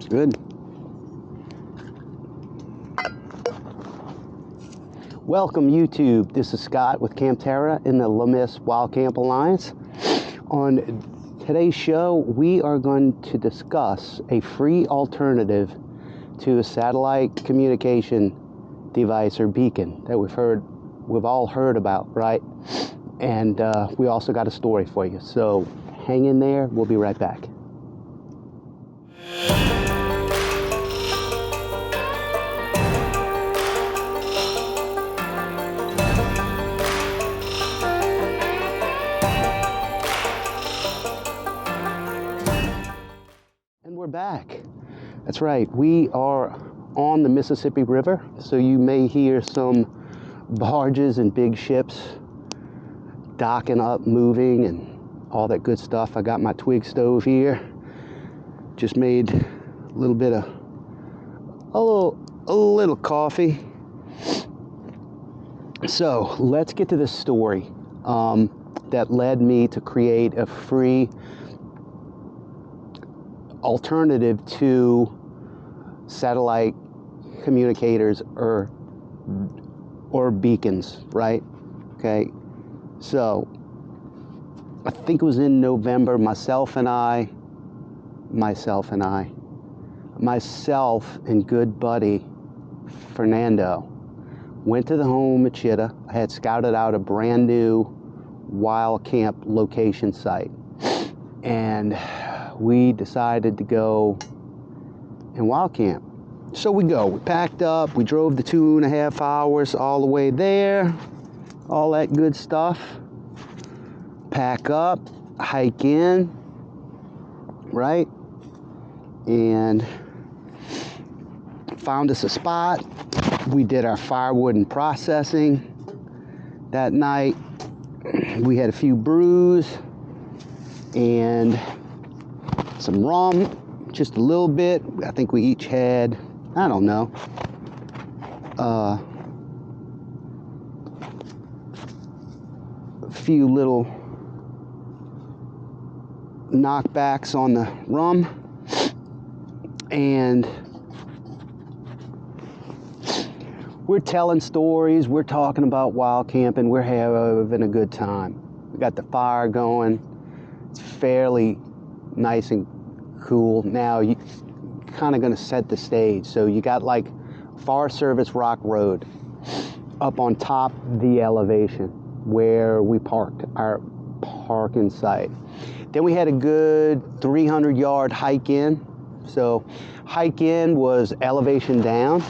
Good. Welcome YouTube. This is Scott with Camterra in the Lemis Wild Camp Alliance. On today's show, we are going to discuss a free alternative to a satellite communication device or beacon that we've all heard about, right? And we also got a story for you. So hang in there. We'll be right back. We're back. That's right. We are on the Mississippi River, so you may hear some barges and big ships docking up, moving, and all that good stuff. I got my twig stove here. Just made a little coffee. So let's get to this story that led me to create a free alternative to satellite communicators or beacons, right? Okay, so I think it was in November, myself and good buddy Fernando went to the home at Chitta. I had scouted out a brand new wild camp location site, and we decided to go and wild camp. So we packed up, we drove the 2.5 hours all the way there, all that good stuff. Pack up, hike in, right? And found us a spot. We did our firewood and processing that night. We had a few brews and some rum, just a little bit. I think we each had, I don't know, a few little knockbacks on the rum, and we're telling stories, we're talking about wild camping, we're having a good time. We got the fire going. It's fairly nice and cool. Now you kind of going to set the stage. So you got like Forest Service Rock Road up on top the elevation where we parked our parking site. Then we had a good 300-yard hike in. So hike in was elevation down.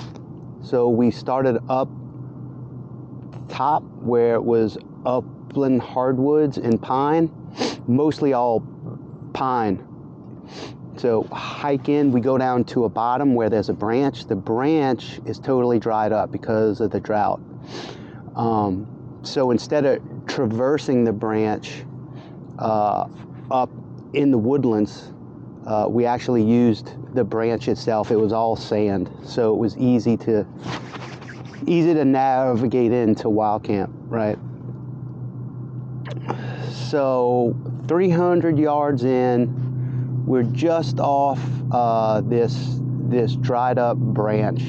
So we started up top where it was upland hardwoods and pine, mostly all pine. So hike in, we go down to a bottom where there's a branch. The branch is totally dried up because of the drought. So instead of traversing the branch up in the woodlands, we actually used the branch itself. It was all sand, so it was easy to navigate into wild camp, right? So 300 yards in, we're just off this dried up branch.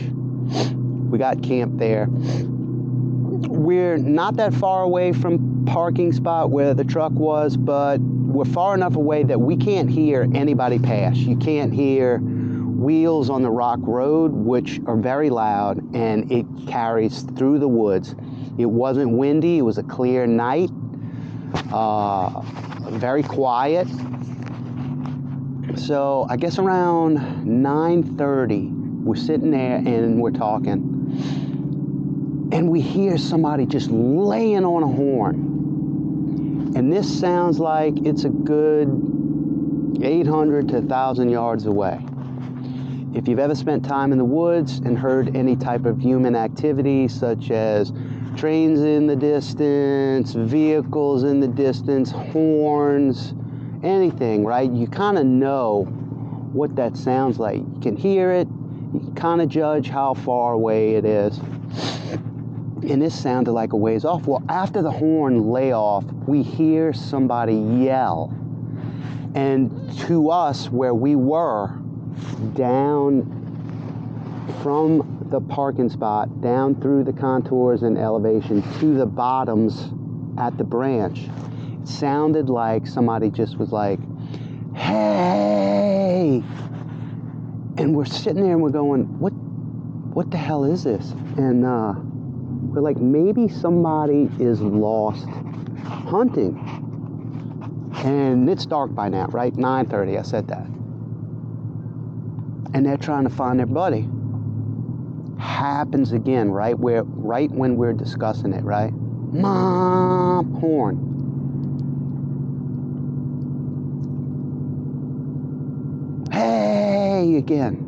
We got camped there. We're not that far away from parking spot where the truck was, but we're far enough away that we can't hear anybody pass. You can't hear wheels on the rock road, which are very loud, and it carries through the woods. It wasn't windy. It was a clear night. Very quiet. So I guess around 9:30, we're sitting there and we're talking, and we hear somebody just laying on a horn. And this sounds like it's a good 800 to 1,000 yards away. If you've ever spent time in the woods and heard any type of human activity, such as trains in the distance, vehicles in the distance, horns, anything, right? You kind of know what that sounds like. You can hear it, you can kind of judge how far away it is. And this sounded like a ways off. Well, after the horn lay off, we hear somebody yell. And to us, where we were, down from the parking spot, down through the contours and elevation to the bottoms at the branch. It sounded like somebody just was like, hey! And we're sitting there and we're going, what the hell is this? And we're like, maybe somebody is lost hunting. And it's dark by now, right? 9:30, I said that. And they're trying to find their buddy. Happens again, right when we're discussing it, right? Mom, horn. Hey, again.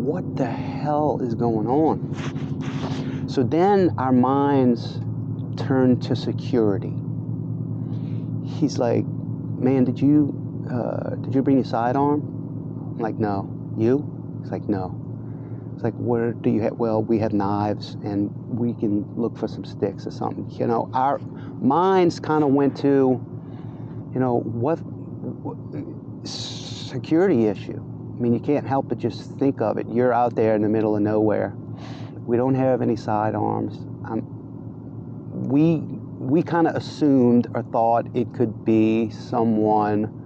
What the hell is going on? So then our minds turn to security. He's like, man, did you bring your sidearm? I'm like, no. You? He's like, no. It's like, where do you have? Well, we have knives and we can look for some sticks or something. You know, our minds kind of went to, you know, what security issue. I mean, you can't help but just think of it. You're out there in the middle of nowhere. We don't have any sidearms. We kind of assumed or thought it could be someone,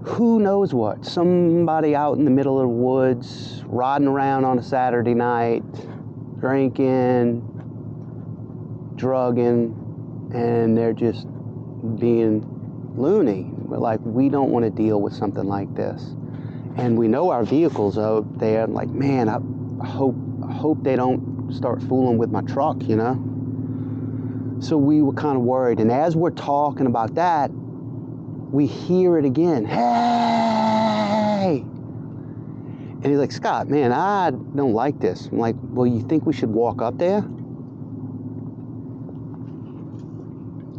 who knows what, somebody out in the middle of the woods, riding around on a Saturday night, drinking, drugging, and they're just being loony. We're like, we don't want to deal with something like this. And we know our vehicles out there. I'm like, man, I hope they don't start fooling with my truck, you know? So we were kind of worried. And as we're talking about that, we hear it again. Hey! And he's like, Scott, man, I don't like this. I'm like, well, you think we should walk up there?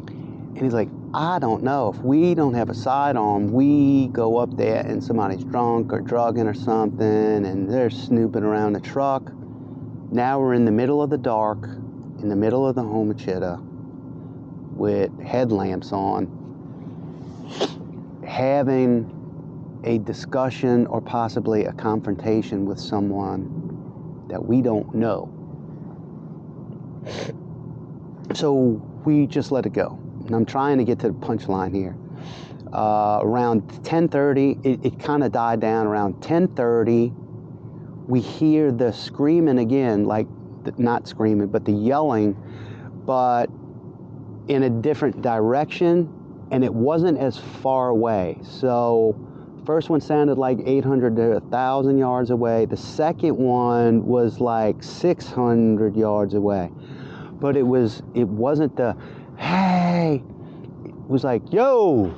And he's like, I don't know. If we don't have a sidearm, we go up there and somebody's drunk or drugging or something, and they're snooping around the truck. Now we're in the middle of the dark, in the middle of the homachita, with headlamps on, having a discussion or possibly a confrontation with someone that we don't know. So we just let it go. And I'm trying to get to the punchline here. Around 10:30, it kind of died down. Around 10:30, we hear the screaming again, like, not screaming, but the yelling, but in a different direction, and it wasn't as far away. So first one sounded like 800 to 1,000 yards away. The second one was like 600 yards away. But it wasn't the, hey, it was like, yo.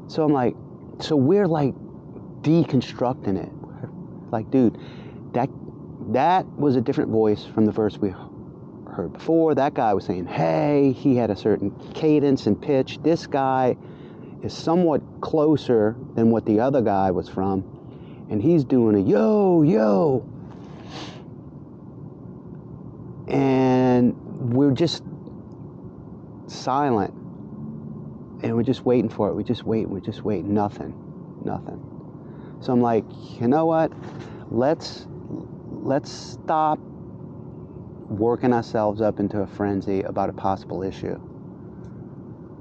So I'm like, so we're like deconstructing it. Like, dude, that was a different voice from the verse we heard before. That guy was saying, hey, he had a certain cadence and pitch. This guy is somewhat closer than what the other guy was from, and he's doing a yo. And we're just silent, and we're just waiting for it. We're just waiting. Nothing. So I'm like, you know what? Let's stop working ourselves up into a frenzy about a possible issue.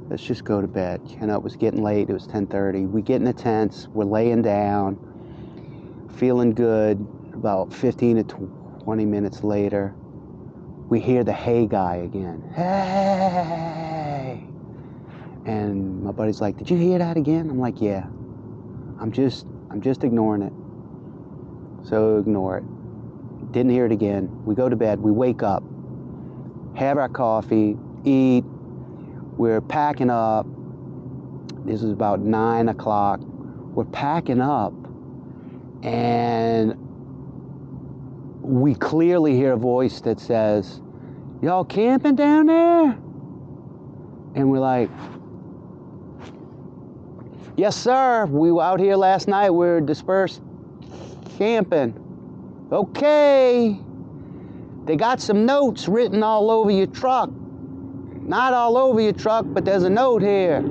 Let's just go to bed. You know, it was getting late. It was 10:30. We get in the tents. We're laying down, feeling good. About 15 to 20 minutes later, we hear the hey guy again. Hey! And my buddy's like, did you hear that again? I'm like, yeah. I'm just ignoring it. So ignore it. Didn't hear it again. We go to bed. We wake up, have our coffee, eat. We're packing up. This is about 9 o'clock. We're packing up, and we clearly hear a voice that says, y'all camping down there? And we're like, yes, sir. We were out here last night. We were dispersed camping. Okay. They got some notes written all over your truck. not all over your truck, but there's a note here.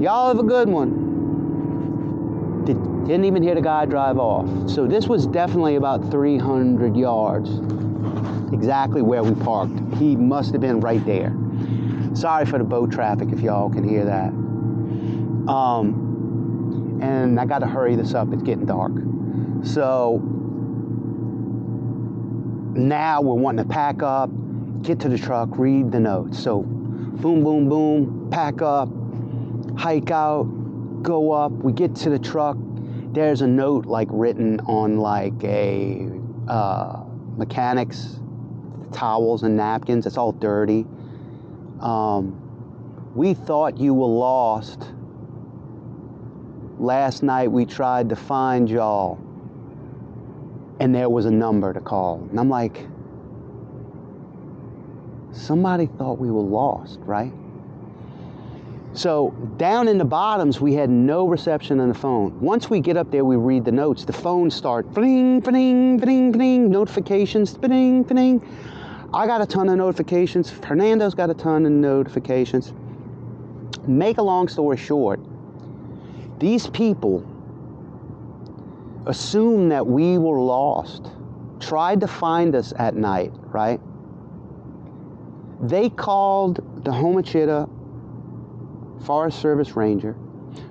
Y'all have a good one. Didn't even hear the guy drive off. So this was definitely about 300 yards, exactly where we parked. He must have been right there. Sorry for the boat traffic if y'all can hear that. And I got to hurry this up. It's getting dark. So now we're wanting to pack up, get to the truck, read the notes. So boom, boom, boom, pack up, hike out, go up. We get to the truck. There's a note like written on like a mechanics, towels and napkins. It's all dirty. We thought you were lost. Last night we tried to find y'all, and there was a number to call. And I'm like, somebody thought we were lost, right? So down in the bottoms, we had no reception on the phone. Once we get up there, we read the notes. The phones start bling, bling, bling, bling, notifications, bling, bling. I got a ton of notifications. Fernando's got a ton of notifications. Make a long story short, these people assumed that we were lost, tried to find us at night, right? They called the Homachita Forest Service Ranger.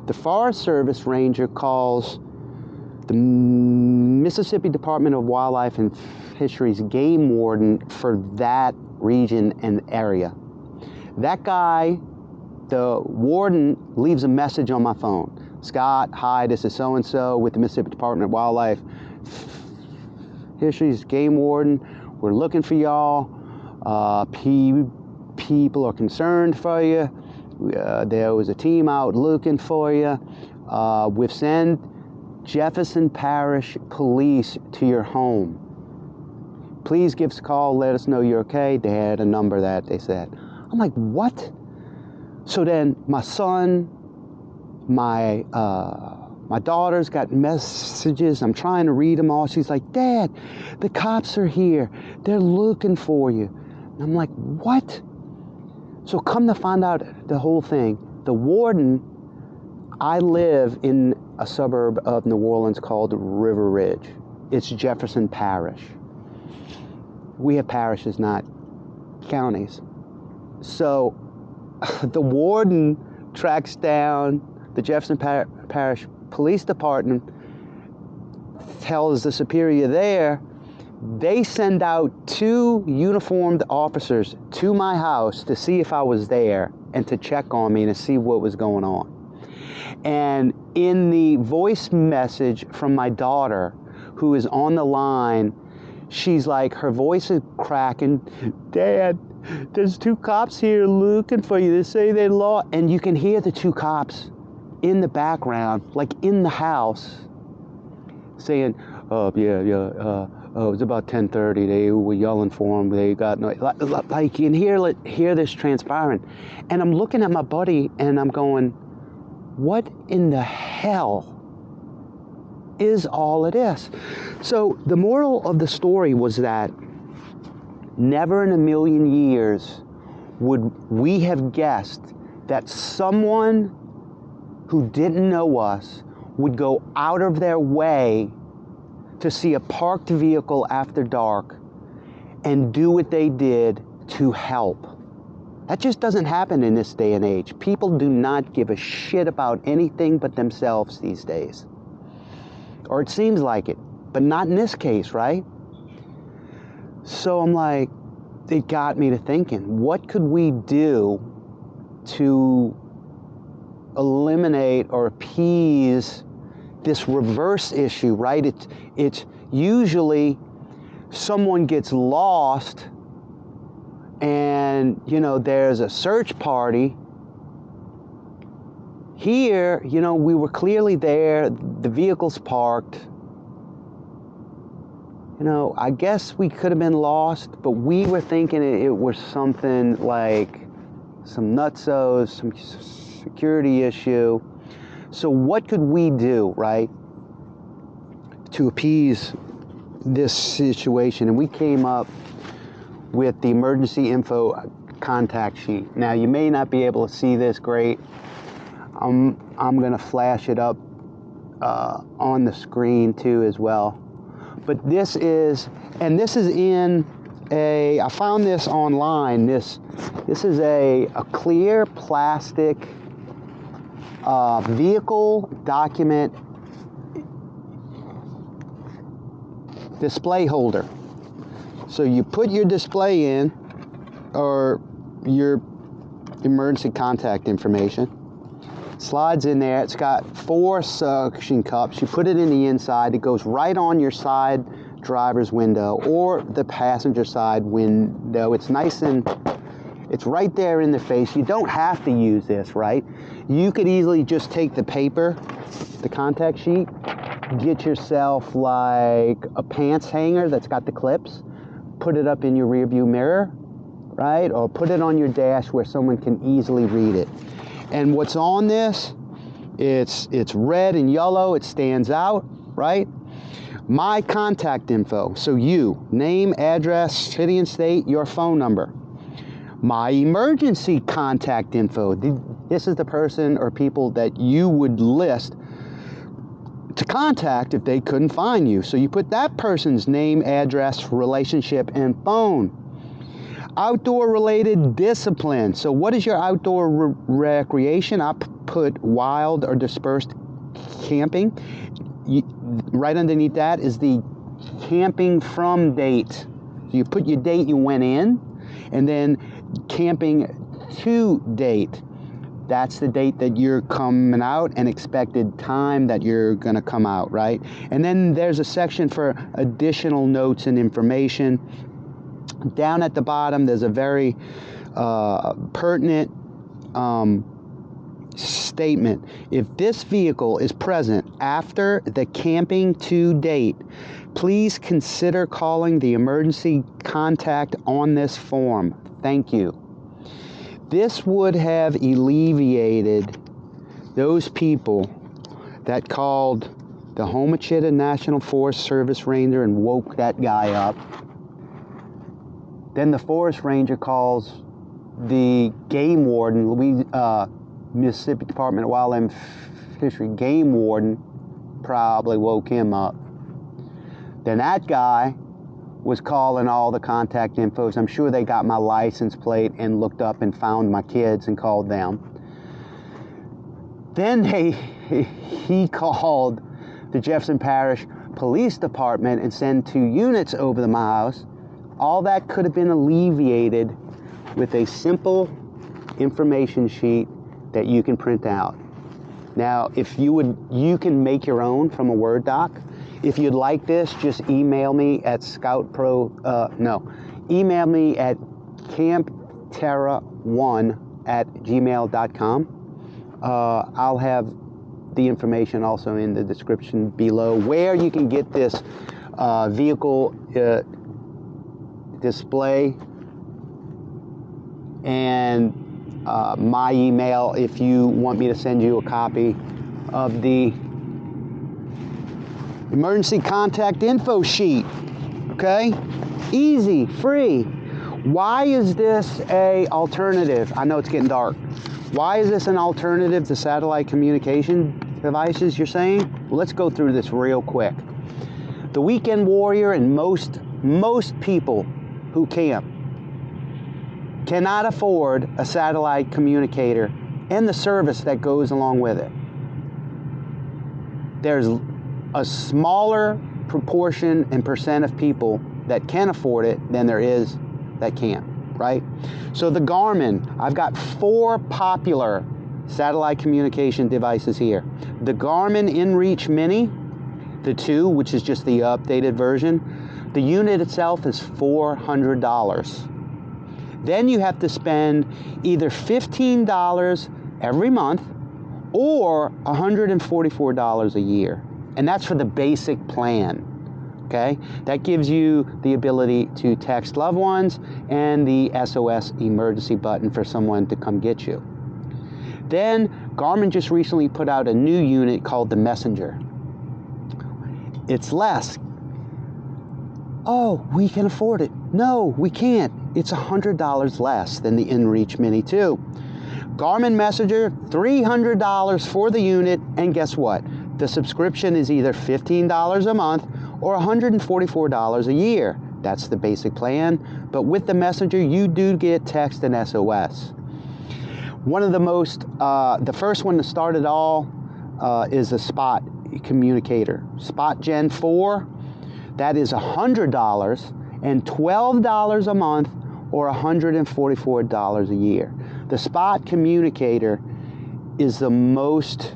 The Forest Service Ranger calls the Mississippi Department of Wildlife and Fisheries game warden for that region and area. That guy, the warden, leaves a message on my phone. Scott, hi, this is so-and-so with the Mississippi Department of Wildlife Fisheries game warden. We're looking for y'all. People are concerned for you. There was a team out looking for you. We've sent Jefferson Parish Police to your home. Please give us a call, let us know you're okay. They had a number that they said. I'm like, what? So then my son, my daughter's got messages. I'm trying to read them all. She's like, Dad, the cops are here. They're looking for you. And I'm like, what? So come to find out the whole thing. The warden, I live in a suburb of New Orleans called River Ridge. It's Jefferson Parish. We have parishes, not counties. So the warden tracks down the Jefferson Parish Police Department, tells the superior there. They send out 2 uniformed officers to my house to see if I was there and to check on me and to see what was going on. And in the voice message from my daughter, who is on the line, she's like, her voice is cracking. Dad, there's 2 cops here looking for you. They say they lost. And you can hear the 2 cops in the background, like in the house, saying, oh, yeah, it was about 10:30. They were yelling for him. They got no, like you can hear this transpiring. And I'm looking at my buddy and I'm going, what in the hell is all of this? So the moral of the story was that never in a million years would we have guessed that someone who didn't know us would go out of their way to see a parked vehicle after dark and do what they did to help. That just doesn't happen in this day and age. People do not give a shit about anything but themselves these days. Or it seems like it, but not in this case, right? So I'm like, it got me to thinking, what could we do to eliminate or appease this reverse issue, right? It's usually someone gets lost and, there's a search party. Here, we were clearly there, the vehicle's parked. I guess we could have been lost, but we were thinking it was something like some nutsos, some security issue. So what could we do, right, to appease this situation? And we came up with the emergency info contact sheet. Now you may not be able to see this great. I'm going to flash it up on the screen too as well. But this is in I found this online. This is a clear plastic vehicle document display holder. So you put your display in, or your emergency contact information, slides in there. It's got 4 suction cups. You put it in the inside. It goes right on your side driver's window or the passenger side window. It's nice and it's right there in the face. You don't have to use this, right? You could easily just take the paper, the contact sheet, get yourself like a pants hanger that's got the clips, put it up in your rear view mirror, right? Or put it on your dash where someone can easily read it. And what's on this, it's red and yellow. It stands out, right? My contact info. So you, name, address, city and state, your phone number. My emergency contact info. This is the person or people that you would list to contact if they couldn't find you. So you put that person's name, address, relationship, and phone. Outdoor related discipline. So what is your outdoor recreation? I put wild or dispersed camping. Right underneath that is the camping from date. You put your date you went in, and then camping to date. That's the date that you're coming out and expected time that you're going to come out, right? And then there's a section for additional notes and information. Down at the bottom, there's a very pertinent statement. If this vehicle is present after the camping to date, please consider calling the emergency contact on this form. Thank you. This would have alleviated those people that called the Homachita National Forest Service Ranger and woke that guy up. Then the forest ranger calls the game warden, Mississippi Department of Wildlife and Fishery game warden, probably woke him up. Then that guy was calling all the contact infos. I'm sure they got my license plate and looked up and found my kids and called them. Then he called the Jefferson Parish Police Department and sent 2 units over to my house. All that could have been alleviated with a simple information sheet that you can print out. Now, if you can make your own from a Word doc. If you'd like this, just email me at email me at campterra1@gmail.com. I'll have the information also in the description below where you can get this vehicle display, and my email if you want me to send you a copy of the emergency contact info sheet. Okay? Easy, free. Why is this a alternative? I know it's getting dark. Why is this an alternative to satellite communication devices, you're saying? Well, let's go through this real quick. The weekend warrior and most people who camp cannot afford a satellite communicator and the service that goes along with it. There's a smaller proportion and percent of people that can afford it than there is that can't, right? So the Garmin, I've got 4 popular satellite communication devices here. The Garmin InReach Mini, the 2, which is just the updated version. The unit itself is $400. Then you have to spend either $15 every month or $144 a year. And that's for the basic plan, okay? That gives you the ability to text loved ones and the SOS emergency button for someone to come get you. Then Garmin just recently put out a new unit called the Messenger. It's less. Oh, we can afford it. No, we can't. it's $100 less than the InReach Mini 2. Garmin Messenger, $300 for the unit, and guess what? The subscription is either $15 a month or $144 a year. That's the basic plan, but with the Messenger, you do get text and SOS. One of the most, the first one to start it all is the Spot Communicator. Spot Gen 4, that is $100 and $12 a month or $144 a year. The Spot Communicator is the most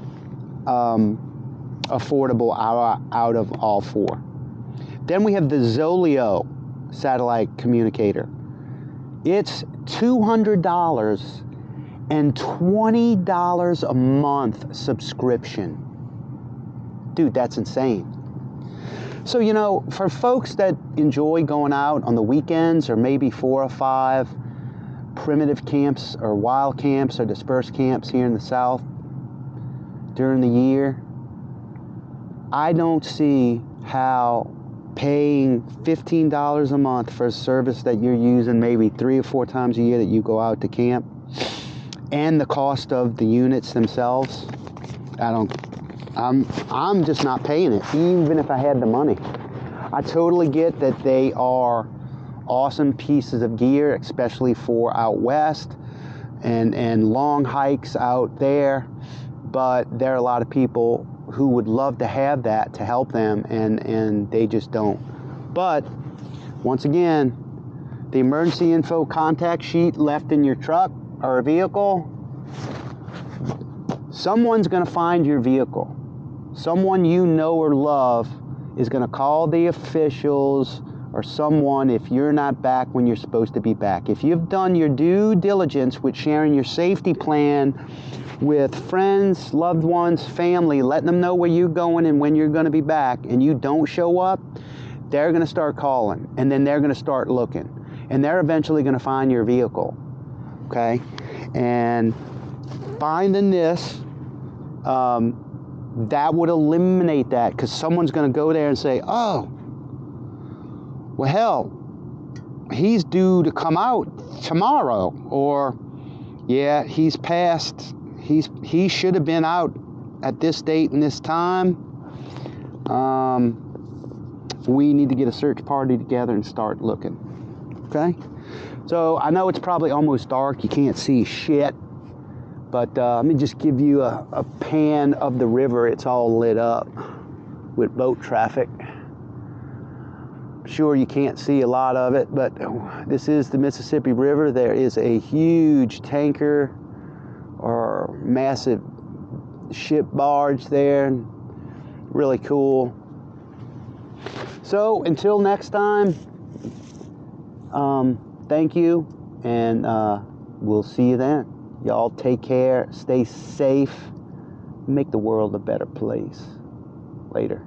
affordable out of all four. Then we have the Zoleo satellite communicator. It's $200 and $20 a month subscription. Dude, that's insane. So, you know, for folks that enjoy going out on the weekends or maybe 4 or 5 primitive camps or wild camps or dispersed camps here in the South during the year, I don't see how paying $15 a month for a service that you're using maybe 3 or 4 times a year that you go out to camp, and the cost of the units themselves, I'm just not paying it, even if I had the money. I totally get that they are awesome pieces of gear, especially for out west and long hikes out there, but there are a lot of people who would love to have that to help them, and they just don't. But once again, the emergency info contact sheet left in your truck or a vehicle, someone's going to find your vehicle. Someone you know or love is going to call the officials or someone if you're not back when you're supposed to be back. If you've done your due diligence with sharing your safety plan with friends, loved ones, family, letting them know where you're going and when you're going to be back, and you don't show up, they're going to start calling, and then they're going to start looking, and they're eventually going to find your vehicle, okay? And finding this, that would eliminate that, because someone's going to go there and say, oh, well, hell, he's due to come out tomorrow, or yeah, he's passed, he should have been out at this date and this time. We need to get a search party together and start looking, okay? So I know it's probably almost dark, you can't see shit, but let me just give you a pan of the river. It's all lit up with boat traffic. Sure, you can't see a lot of it, but this is the Mississippi River. There is a huge tanker or massive ship barge there. Really cool. So until next time, thank you, and we'll see you then. Y'all take care, stay safe, make the world a better place. Later.